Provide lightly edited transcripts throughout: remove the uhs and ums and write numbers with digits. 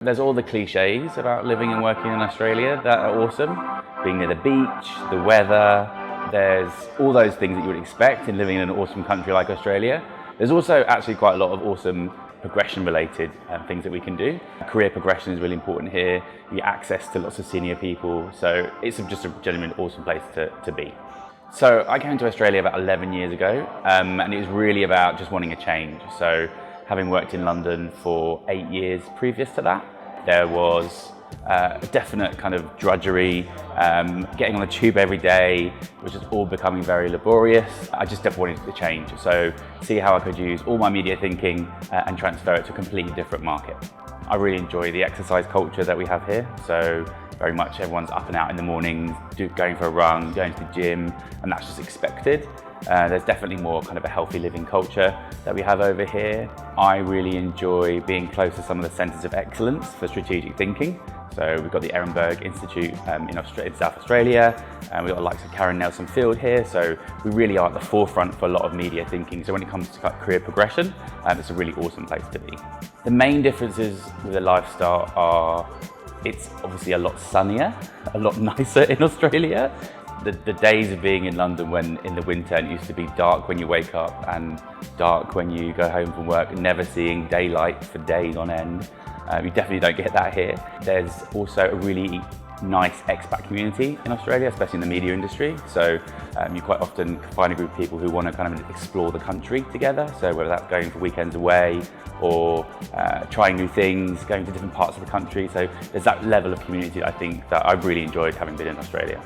There's all the cliches about living and working in Australia that are awesome. Being near the beach, the weather, there's all those things that you would expect in living in an awesome country like Australia. There's also actually quite a lot of awesome progression related things that we can do. Career progression is really important here. You get access to lots of senior people, so it's just a genuine awesome place to be. So I came to Australia about 11 years ago, and it was really about just wanting a change. So having worked in London for 8 years previous to that, there was a definite kind of drudgery, getting on the tube every day, which is all becoming very laborious. I just definitely wanted to change. So see how I could use all my media thinking and transfer it to a completely different market. I really enjoy the exercise culture that we have here. So very much everyone's up and out in the mornings, going for a run, going to the gym, and that's just expected. There's definitely more kind of a healthy living culture that we have over here. I really enjoy being close to some of the centres of excellence for strategic thinking. So we've got the Edinburgh Institute in South Australia, and we've got the likes of Karen Nelson Field here. So we really are at the forefront for a lot of media thinking. So when it comes to career progression, it's a really awesome place to be. The main differences with the lifestyle are it's obviously a lot sunnier, a lot nicer in Australia. The days of being in London when in the winter it used to be dark when you wake up and dark when you go home from work, and never seeing daylight for days on end. You definitely don't get that here. There's also a really nice expat community in Australia, especially in the media industry. So you quite often find a group of people who want to kind of explore the country together. So whether that's going for weekends away or trying new things, going to different parts of the country. So there's that level of community I think that I've really enjoyed having been in Australia.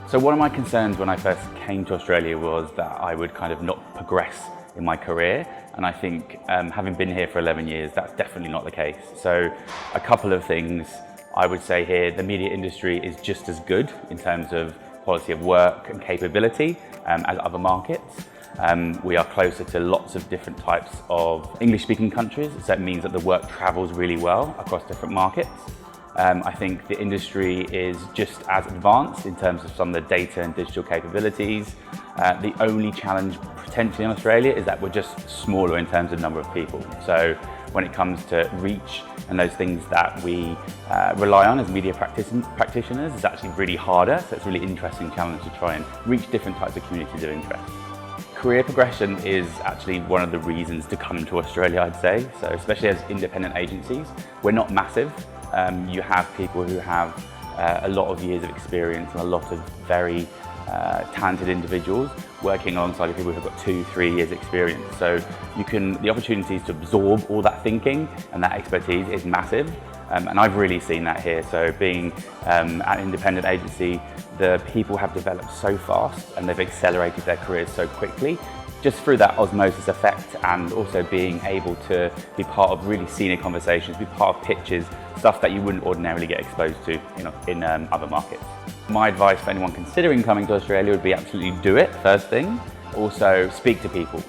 So one of my concerns when I first came to Australia was that I would kind of not progress in my career. And I think having been here for 11 years, that's definitely not the case. So a couple of things I would say here: the media industry is just as good in terms of quality of work and capability as other markets. We are closer to lots of different types of English-speaking countries, so it means that the work travels really well across different markets. I think the industry is just as advanced in terms of some of the data and digital capabilities. The only challenge potentially in Australia is that we're just smaller in terms of number of people. So when it comes to reach and those things that we rely on as media practitioners, it's actually really harder. So it's a really interesting challenge to try and reach different types of communities of interest. Career progression is actually one of the reasons to come to Australia, I'd say. So especially as independent agencies, we're not massive. You have people who have a lot of years of experience and a lot of very talented individuals working alongside people who've got 2-3 years experience. So the opportunities to absorb all that thinking and that expertise is massive. And I've really seen that here. So being an independent agency, the people have developed so fast and they've accelerated their careers so quickly, just through that osmosis effect, and also being able to be part of really senior conversations, be part of pitches, stuff that you wouldn't ordinarily get exposed to in other markets. My advice for anyone considering coming to Australia would be absolutely do it first thing. Also speak to people.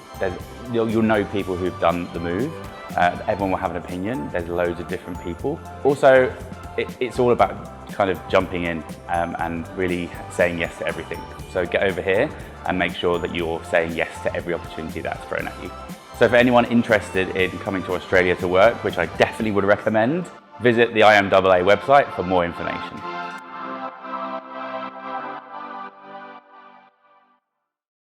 You'll know people who've done the move. Everyone will have an opinion. There's loads of different people. Also, it's all about kind of jumping in and really saying yes to everything. So get over here and make sure that you're saying yes to every opportunity that's thrown at you. So for anyone interested in coming to Australia to work, which I definitely would recommend, visit the IMAA website for more information.